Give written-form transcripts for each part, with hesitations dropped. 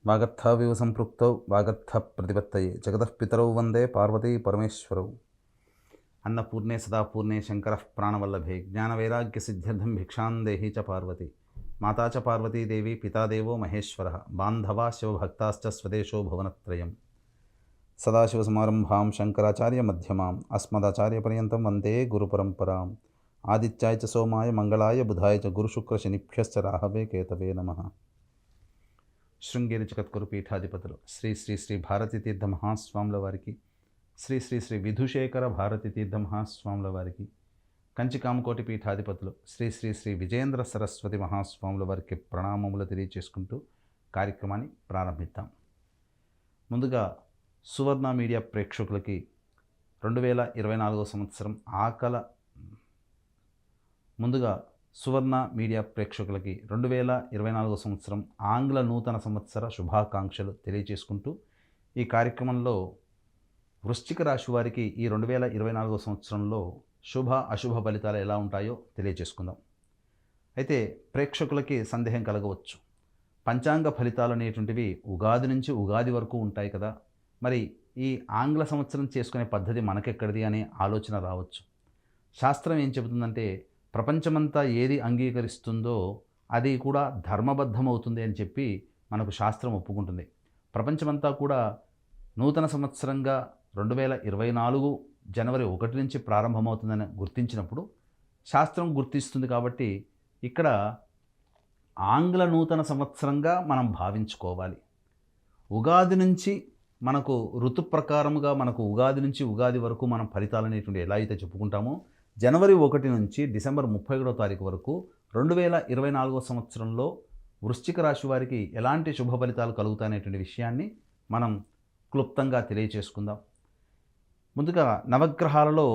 వాగర్థావివ సంపృక్తౌ వాగర్థ ప్రతిపత్తయే జగతః పితరౌ వందే పార్వతీ పరమేశ్వరౌ. అన్నపూర్ణే సదాపూర్ణే శంకరః ప్రాణవల్లభే జ్ఞానవైరాగ్య సిద్ధ్యర్థం భిక్షాం దేహి చ పార్వతి. మాతా చ పార్వతీదేవి పితాదేవో మహేశ్వరః బాంధవా శివభక్తాశ్చ స్వదేశో భువనత్రయం. సదాశివసమారంభాం శంకరాచార్య మధ్యమాం అస్మదాచార్యపర్యంతం వందే గురుపరంపరాం. ఆదిత్యాయ చ సోమాయ మంగళాయ బుధాయ చ గురుశుక్రశనిభ్యశ్చ రాహవే కేతవే నమః. శృంగేరి జగద్గురు పీఠాధిపతులు శ్రీ శ్రీ శ్రీ భారతీ తీర్థ మహాస్వాముల వారికి, శ్రీ శ్రీ శ్రీ విధుశేఖర భారతీ తీర్థ మహాస్వాముల వారికి, కంచి కామకోటి పీఠాధిపతులు శ్రీ శ్రీ శ్రీ విజయేంద్ర సరస్వతి మహాస్వాముల వారికి ప్రణామములు తెలియచేసుకుంటూ కార్యక్రమాన్ని ప్రారంభిద్దాం. ముందుగా సువర్ణ మీడియా ప్రేక్షకులకి 2024 సంవత్సరం సువర్ణ మీడియా ప్రేక్షకులకి 2024 సంవత్సరం ఆంగ్ల నూతన సంవత్సర శుభాకాంక్షలు తెలియజేసుకుంటూ ఈ కార్యక్రమంలో వృశ్చిక రాశి వారికి ఈ 2024 సంవత్సరంలో శుభ అశుభ ఫలితాలు ఎలా ఉంటాయో తెలియజేసుకుందాం. అయితే ప్రేక్షకులకి సందేహం కలగవచ్చు, పంచాంగ ఫలితాలు అనేటువంటివి ఉగాది నుంచి ఉగాది వరకు ఉంటాయి కదా, మరి ఈ ఆంగ్ల సంవత్సరం చేసుకునే పద్ధతి మనకెక్కడిది అనే ఆలోచన రావచ్చు. శాస్త్రం ఏం చెబుతుందంటే, ప్రపంచమంతా ఏది అంగీకరిస్తుందో అది కూడా ధర్మబద్ధమవుతుంది అని చెప్పి మనకు శాస్త్రం ఒప్పుకుంటుంది. ప్రపంచమంతా కూడా నూతన సంవత్సరంగా 2024 జనవరి 1 నుంచి ప్రారంభమవుతుందని గుర్తించినప్పుడు శాస్త్రం గుర్తిస్తుంది. కాబట్టి ఇక్కడ ఆంగ్ల నూతన సంవత్సరంగా మనం భావించుకోవాలి. ఉగాది నుంచి మనకు ఋతు ప్రకారముగా మనకు ఉగాది నుంచి ఉగాది వరకు మనం ఫలితాలు అనేటువంటి ఎలా అయితే చెప్పుకుంటామో, జనవరి 1 నుంచి డిసెంబర్ 31వ తారీఖు వరకు 2024 సంవత్సరంలో వృశ్చిక రాశి వారికి ఎలాంటి శుభ ఫలితాలు కలుగుతాయనేటువంటి విషయాన్ని మనం క్లుప్తంగా తెలియచేసుకుందాం. ముందుగా నవగ్రహాలలో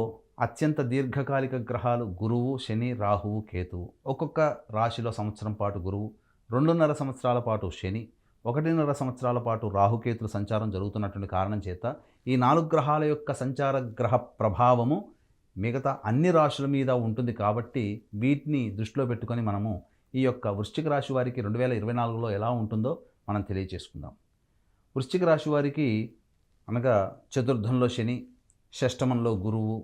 అత్యంత దీర్ఘకాలిక గ్రహాలు గురువు, శని, రాహువు, కేతువు. ఒక్కొక్క రాశిలో సంవత్సరం పాటు గురువు, 2.5 సంవత్సరాల పాటు శని, 1.5 సంవత్సరాల పాటు రాహుకేతుల సంచారం జరుగుతున్నటువంటి కారణం చేత ఈ 4 గ్రహాల యొక్క సంచార గ్రహ ప్రభావము మిగతా అన్ని రాశుల మీద ఉంటుంది. కాబట్టి వీటిని దృష్టిలో పెట్టుకొని మనము ఈ యొక్క వృశ్చిక రాశి వారికి 2024లో ఎలా ఉంటుందో మనం తెలియచేసుకుందాం. వృశ్చిక రాశి వారికి అనగా చతుర్థంలో శని, షష్టమంలో గురువు,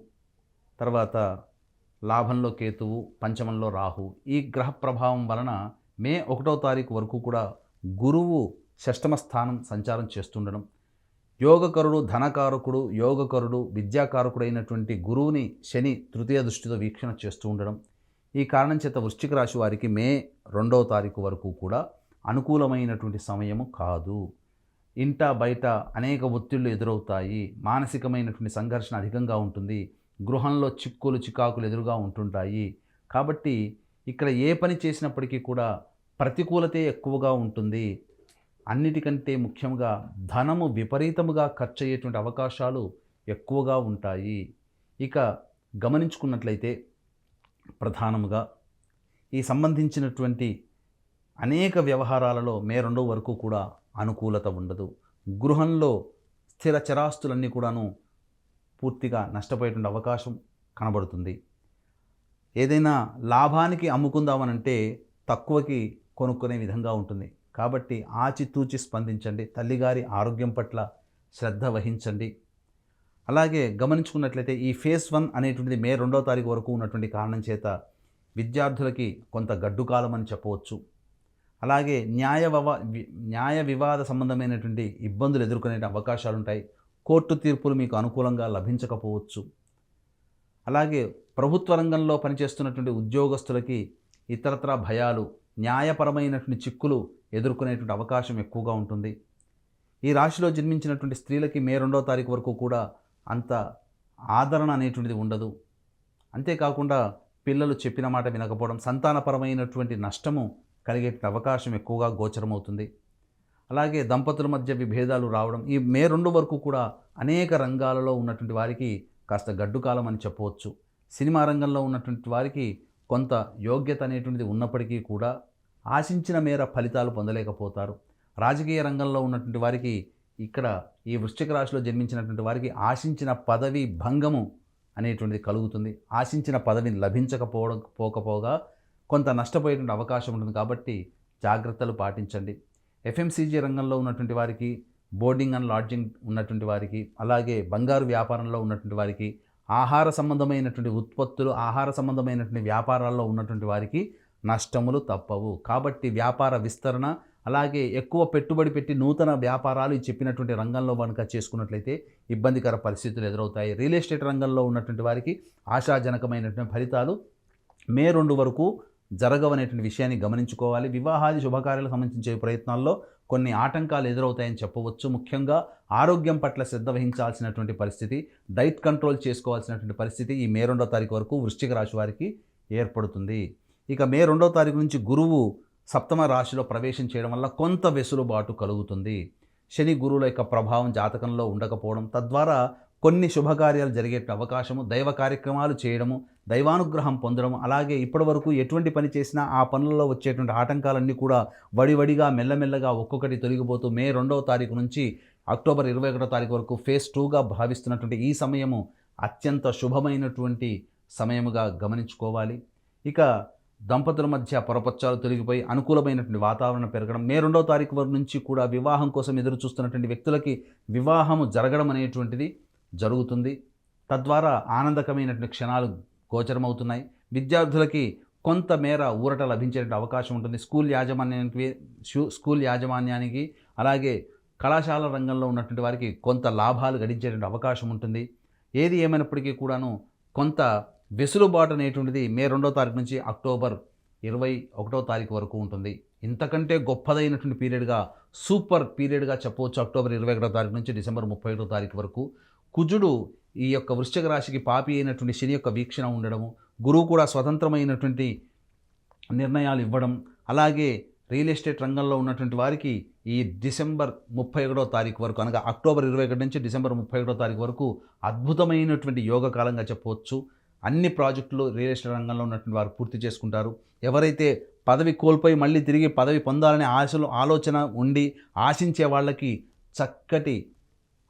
తర్వాత లాభంలో కేతువు, పంచమంలో రాహు. ఈ గ్రహ ప్రభావం వలన మే 1వ తారీఖు వరకు కూడా గురువు షష్టమ స్థానం సంచారం చేస్తుండడం, యోగకరుడు, ధనకారకుడు, యోగకరుడు, విద్యాకారకుడు అయినటువంటి గురువుని శని తృతీయ దృష్టితో వీక్షణ చేస్తూ ఉండడం. ఈ కారణం చేత వృశ్చిక రాశి వారికి మే 2వ తారీఖు వరకు కూడా అనుకూలమైనటువంటి సమయము కాదు. ఇంట బయట అనేక ఒత్తిళ్లు ఎదురవుతాయి, మానసికమైనటువంటి సంఘర్షణ అధికంగా ఉంటుంది, గృహంలో చిక్కులు చికాకులు ఎదురుగా ఉంటుంటాయి. కాబట్టి ఇక్కడ ఏ పని చేసినప్పటికీ కూడా ప్రతికూలతే ఎక్కువగా ఉంటుంది. అన్నిటికంటే ముఖ్యంగా ధనము విపరీతముగా ఖర్చు అయ్యేటువంటి అవకాశాలు ఎక్కువగా ఉంటాయి. ఇక గమనించుకున్నట్లయితే ప్రధానముగా ఈ సంబంధించినటువంటి అనేక వ్యవహారాలలో మే 2 వరకు కూడా అనుకూలత ఉండదు. గృహంలో స్థిర చరాస్తులన్నీ కూడాను పూర్తిగా నష్టపోయేటువంటి అవకాశం కనబడుతుంది. ఏదైనా లాభానికి అమ్ముకుందామనంటే తక్కువకి కొనుక్కునే విధంగా ఉంటుంది. కాబట్టి ఆచితూచి స్పందించండి. తల్లిగారి ఆరోగ్యం పట్ల శ్రద్ధ వహించండి. అలాగే గమనించుకున్నట్లయితే ఈ ఫేజ్ 1 అనేటువంటిది మే 2వ తారీఖు వరకు ఉన్నటువంటి కారణం చేత విద్యార్థులకి కొంత గడ్డు కాలం అని చెప్పవచ్చు. అలాగే న్యాయ వివాద సంబంధమైనటువంటి ఇబ్బందులు ఎదుర్కొనే అవకాశాలు ఉంటాయి. కోర్టు తీర్పులు మీకు అనుకూలంగా లభించకపోవచ్చు. అలాగే ప్రభుత్వ రంగంలో పనిచేస్తున్నటువంటి ఉద్యోగస్తులకి ఇతరత్రా భయాలు, న్యాయపరమైనటువంటి చిక్కులు ఎదుర్కొనేటువంటి అవకాశం ఎక్కువగా ఉంటుంది. ఈ రాశిలో జన్మించినటువంటి స్త్రీలకి మే 2వ తారీఖు వరకు కూడా అంత ఆదరణ అనేటువంటిది ఉండదు. అంతేకాకుండా పిల్లలు చెప్పిన మాట వినకపోవడం, సంతానపరమైనటువంటి నష్టము కలిగే అవకాశం ఎక్కువగా గోచరమవుతుంది. అలాగే దంపతుల మధ్య విభేదాలు రావడం. ఈ మే 2 వరకు కూడా అనేక రంగాలలో ఉన్నటువంటి వారికి కాస్త గడ్డు కాలం అని చెప్పవచ్చు. సినిమా రంగంలో ఉన్నటువంటి వారికి కొంత యోగ్యత అనేటువంటిది ఉన్నప్పటికీ కూడా ఆశించిన మేర ఫలితాలు పొందలేకపోతారు. రాజకీయ రంగంలో ఉన్నటువంటి వారికి ఇక్కడ ఈ వృశ్చిక రాశిలో జన్మించినటువంటి వారికి ఆశించిన పదవి భంగము అనేటువంటిది కలుగుతుంది. ఆశించిన పదవిని పోకపోగా కొంత నష్టపోయేటువంటి అవకాశం ఉంటుంది. కాబట్టి జాగ్రత్తలు పాటించండి. ఎఫ్ఎంసీజీ రంగంలో ఉన్నటువంటి వారికి, బోర్డింగ్ అండ్ లాడ్జింగ్ ఉన్నటువంటి వారికి, అలాగే బంగారు వ్యాపారంలో ఉన్నటువంటి వారికి, ఆహార సంబంధమైనటువంటి ఉత్పత్తులు, ఆహార సంబంధమైనటువంటి వ్యాపారాల్లో ఉన్నటువంటి వారికి నష్టములు తప్పవు. కాబట్టి వ్యాపార విస్తరణ, అలాగే ఎక్కువ పెట్టుబడి పెట్టి నూతన వ్యాపారాలు ఈ చెప్పినటువంటి రంగంలో కనుక చేసుకున్నట్లయితే ఇబ్బందికర పరిస్థితులు ఎదురవుతాయి. రియల్ ఎస్టేట్ రంగంలో ఉన్నటువంటి వారికి ఆశాజనకమైనటువంటి ఫలితాలు మే 2 వరకు జరగవనేటువంటి విషయాన్ని గమనించుకోవాలి. వివాహాది శుభకార్యాలకు సంబంధించే ప్రయత్నాల్లో కొన్ని ఆటంకాలు ఎదురవుతాయని చెప్పవచ్చు. ముఖ్యంగా ఆరోగ్యం పట్ల శ్రద్ధ వహించాల్సినటువంటి పరిస్థితి, డైట్ కంట్రోల్ చేసుకోవాల్సినటువంటి పరిస్థితి ఈ మే 2వ తారీఖు వరకు వృశ్చిక రాశి వారికి ఏర్పడుతుంది. ఇక మే 2వ తారీఖు నుంచి గురువు సప్తమ రాశిలో ప్రవేశం చేయడం వల్ల కొంత వెసులుబాటు కలుగుతుంది. శని గురువుల యొక్క ప్రభావం జాతకంలో ఉండకపోవడం, తద్వారా కొన్ని శుభకార్యాలు జరిగే అవకాశము, దైవ కార్యక్రమాలు చేయడము, దైవానుగ్రహం పొందడం, అలాగే ఇప్పటివరకు ఎటువంటి పని చేసినా ఆ పనులలో వచ్చేటువంటి ఆటంకాలన్నీ కూడా వడివడిగా మెల్లమెల్లగా ఒక్కొక్కటి తొలగిపోతూ మే 2వ తారీఖు నుంచి అక్టోబర్ 21వ తారీఖు వరకు ఫేజ్ 2గా భావిస్తున్నటువంటి ఈ సమయము అత్యంత శుభమైనటువంటి సమయముగా గమనించుకోవాలి. ఇక దంపతుల మధ్య పొరపచ్చాలు తొలగిపోయి అనుకూలమైనటువంటి వాతావరణం పెరగడం, మే 2వ తారీఖు వరకు నుంచి కూడా వివాహం కోసం ఎదురు చూస్తున్నటువంటి వ్యక్తులకి వివాహము జరగడం అనేటువంటిది జరుగుతుంది. తద్వారా ఆనందకరమైనటువంటి క్షణాలు గోచరమవుతున్నాయి. విద్యార్థులకి కొంతమేర ఊరట లభించేటువంటి అవకాశం ఉంటుంది. స్కూల్ యాజమాన్యానికి అలాగే కళాశాల రంగంలో ఉన్నటువంటి వారికి కొంత లాభాలు గడించేటువంటి అవకాశం ఉంటుంది. ఏది ఏమైనప్పటికీ కూడాను కొంత వెసులుబాటు అనేటువంటిది మే 2వ తారీఖు నుంచి అక్టోబర్ 21వ తారీఖు వరకు ఉంటుంది. ఇంతకంటే గొప్పదైనటువంటి పీరియడ్గా, సూపర్ పీరియడ్గా చెప్పవచ్చు అక్టోబర్ 21వ తారీఖు నుంచి డిసెంబర్ 31వ తారీఖు వరకు. కుజుడు ఈ యొక్క వృశ్చిక రాశికి పాపి అయినటువంటి శని యొక్క వీక్షణ ఉండడము, గురువు కూడా స్వతంత్రమైనటువంటి నిర్ణయాలు ఇవ్వడం, అలాగే రియల్ ఎస్టేట్ రంగంలో ఉన్నటువంటి వారికి ఈ డిసెంబర్ 31వ తారీఖు వరకు, అనగా అక్టోబర్ 21 నుంచి డిసెంబర్ 31వ తారీఖు వరకు అద్భుతమైనటువంటి యోగ కాలంగా చెప్పవచ్చు. అన్ని ప్రాజెక్టులు రియల్ ఎస్టేట్ రంగంలో ఉన్నటువంటి వారు పూర్తి చేసుకుంటారు. ఎవరైతే పదవి కోల్పోయి మళ్ళీ తిరిగి పదవి పొందాలనే ఆలోచన ఉండి ఆశించే వాళ్ళకి చక్కటి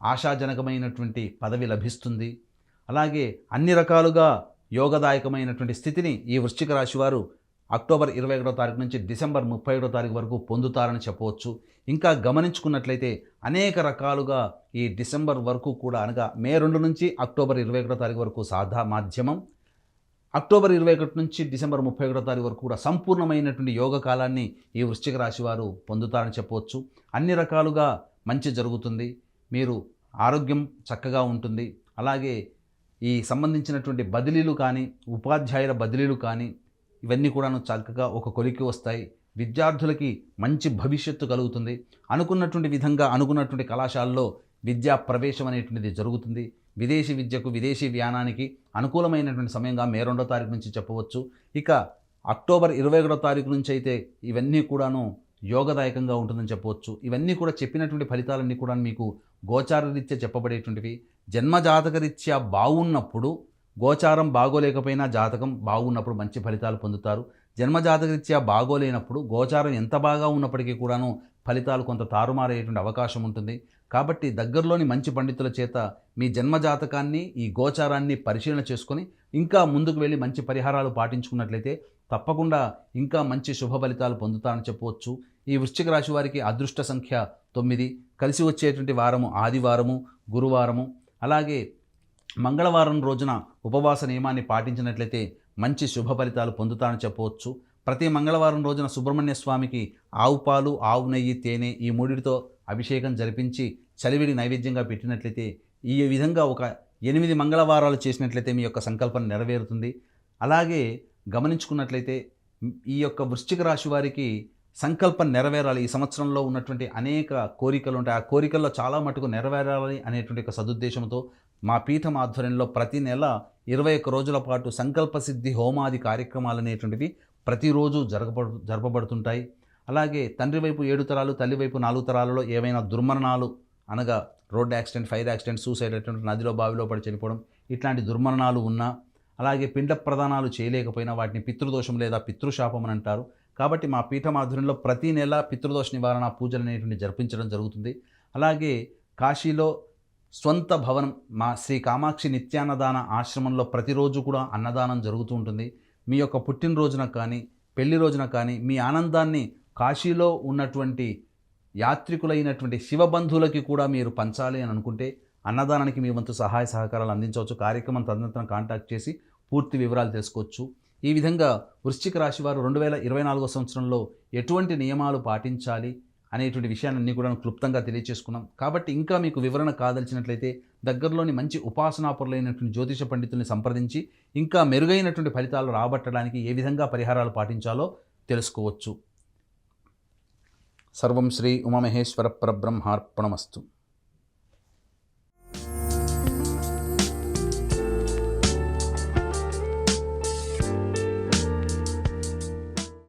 ఆశాజనకమైనటువంటి పదవి లభిస్తుంది. అలాగే అన్ని రకాలుగా యోగదాయకమైనటువంటి స్థితిని ఈ వృశ్చిక రాశి వారు అక్టోబర్ 21వ తారీఖు నుంచి డిసెంబర్ 31వ తారీఖు వరకు పొందుతారని చెప్పవచ్చు. ఇంకా గమనించుకున్నట్లయితే అనేక రకాలుగా ఈ డిసెంబర్ వరకు కూడా, అనగా మే 2 నుంచి అక్టోబర్ 21వ తారీఖు వరకు సాదా మాధ్యమం, అక్టోబర్ 21 నుంచి డిసెంబర్ 31వ తారీఖు వరకు కూడా సంపూర్ణమైనటువంటి యోగ కాలాన్ని ఈ వృశ్చిక రాశి వారు పొందుతారని చెప్పవచ్చు. అన్ని రకాలుగా మంచి జరుగుతుంది. మీరు ఆరోగ్యం చక్కగా ఉంటుంది. అలాగే ఈ సంబంధించినటువంటి బదిలీలు కానీ, ఉపాధ్యాయుల బదిలీలు కానీ, ఇవన్నీ కూడాను చక్కగా ఒక కొలిక్కి వస్తాయి. విద్యార్థులకి మంచి భవిష్యత్తు కలుగుతుంది. అనుకున్నటువంటి విధంగా అనుకున్నటువంటి కళాశాలలో విద్యా ప్రవేశం అనేటువంటిది జరుగుతుంది. విదేశీ విద్యకు, విదేశీ వ్యానానికి అనుకూలమైనటువంటి సమయంగా మే 2వ తారీఖు నుంచి చెప్పవచ్చు. ఇక అక్టోబర్ 21వ తారీఖు నుంచి అయితే ఇవన్నీ కూడాను యోగదాయకంగా ఉంటుందని చెప్పవచ్చు. ఇవన్నీ కూడా చెప్పినటువంటి ఫలితాలన్నీ కూడా మీకు గోచారరీత్యా చెప్పబడేటువంటివి. జన్మజాతకరీత్యా బాగున్నప్పుడు, గోచారం బాగోలేకపోయినా జాతకం బాగున్నప్పుడు మంచి ఫలితాలు పొందుతారు. జన్మజాతకరీత్యా బాగోలేనప్పుడు గోచారం ఎంత బాగా ఉన్నప్పటికీ కూడాను ఫలితాలు కొంత తారుమారయ్యేటువంటి అవకాశం ఉంటుంది. కాబట్టి దగ్గరలోని మంచి పండితుల చేత మీ జన్మజాతకాన్ని, ఈ గోచారాన్ని పరిశీలన చేసుకొని ఇంకా ముందుకు వెళ్ళి మంచి పరిహారాలు పాటించుకున్నట్లయితే తప్పకుండా ఇంకా మంచి శుభ ఫలితాలు పొందుతారని చెప్పవచ్చు. ఈ వృశ్చిక రాశి వారికి అదృష్ట సంఖ్య 9, కలిసి వచ్చేటువంటి వారము ఆదివారము, గురువారము, అలాగే మంగళవారం రోజున ఉపవాస నియమాన్ని పాటించినట్లయితే మంచి శుభ ఫలితాలు పొందుతారని చెప్పవచ్చు. ప్రతి మంగళవారం రోజున సుబ్రహ్మణ్య స్వామికి ఆవు పాలు, ఆవు నెయ్యి, తేనె ఈ మూడిటితో అభిషేకం జరిపించి చలివిడి నైవేద్యంగా పెట్టినట్లయితే, ఈ విధంగా ఒక 8 మంగళవారాలు చేసినట్లయితే మీ యొక్క సంకల్పం నెరవేరుతుంది. అలాగే గమనించుకున్నట్లయితే ఈ యొక్క వృశ్చిక రాశి వారికి సంకల్పం నెరవేరాలి. ఈ సంవత్సరంలో ఉన్నటువంటి అనేక కోరికలు ఉంటాయి. ఆ కోరికల్లో చాలా మటుకు నెరవేరాలి అనేటువంటి ఒక సదుద్దేశంతో మా పీఠం ఆధ్వర్యంలో ప్రతి నెల 21 రోజుల పాటు సంకల్ప సిద్ధి హోమాది కార్యక్రమాలు అనేటువంటివి ప్రతిరోజు జరపబడుతుంటాయి. అలాగే తండ్రి వైపు 7 తరాలు, తల్లి వైపు 4 తరాలలో ఏవైనా దుర్మరణాలు, అనగా road accident, fire accident, suicide అటువంటి నదిలో బావిలో పడి చనిపోవడం, ఇట్లాంటి దుర్మరణాలు ఉన్నా, అలాగే పిండ ప్రదానాలు చేయలేకపోయినా వాటిని పితృదోషం లేదా పితృశాపం అని అంటారు. కాబట్టి మా పీఠం ఆధ్వర్యంలో ప్రతి నెల పితృదోష నివారణ పూజలు అనేటువంటి జరిపించడం జరుగుతుంది. అలాగే కాశీలో స్వంత భవనం మా శ్రీ కామాక్షి నిత్యాన్నదాన ఆశ్రమంలో ప్రతిరోజు కూడా అన్నదానం జరుగుతూ ఉంటుంది. మీ యొక్క పుట్టినరోజున కానీ, పెళ్లి రోజున కానీ మీ ఆనందాన్ని కాశీలో ఉన్నటువంటి యాత్రికులైనటువంటి శివబంధువులకి కూడా మీరు పంచాలి అని అనుకుంటే అన్నదానానికి మీ వంతు సహాయ సహకారాలు అందించవచ్చు. కార్యక్రమం తదనంతరం కాంటాక్ట్ చేసి పూర్తి వివరాలు తెలుసుకోవచ్చు. ఈ విధంగా వృశ్చిక రాశి వారు 2024 సంవత్సరంలో ఎటువంటి నియమాలు పాటించాలి అనేటువంటి విషయాన్ని కూడా క్లుప్తంగా తెలియచేసుకున్నాం. కాబట్టి ఇంకా మీకు వివరణ కాదలిచినట్లయితే దగ్గరలోని మంచి ఉపాసనాపరులైనటువంటి జ్యోతిష పండితుల్ని సంప్రదించి ఇంకా మెరుగైనటువంటి ఫలితాలు రాబట్టడానికి ఏ విధంగా పరిహారాలు పాటించాలో తెలుసుకోవచ్చు. సర్వం శ్రీ ఉమామహేశ్వర పరబ్రహ్మార్పణమస్తు.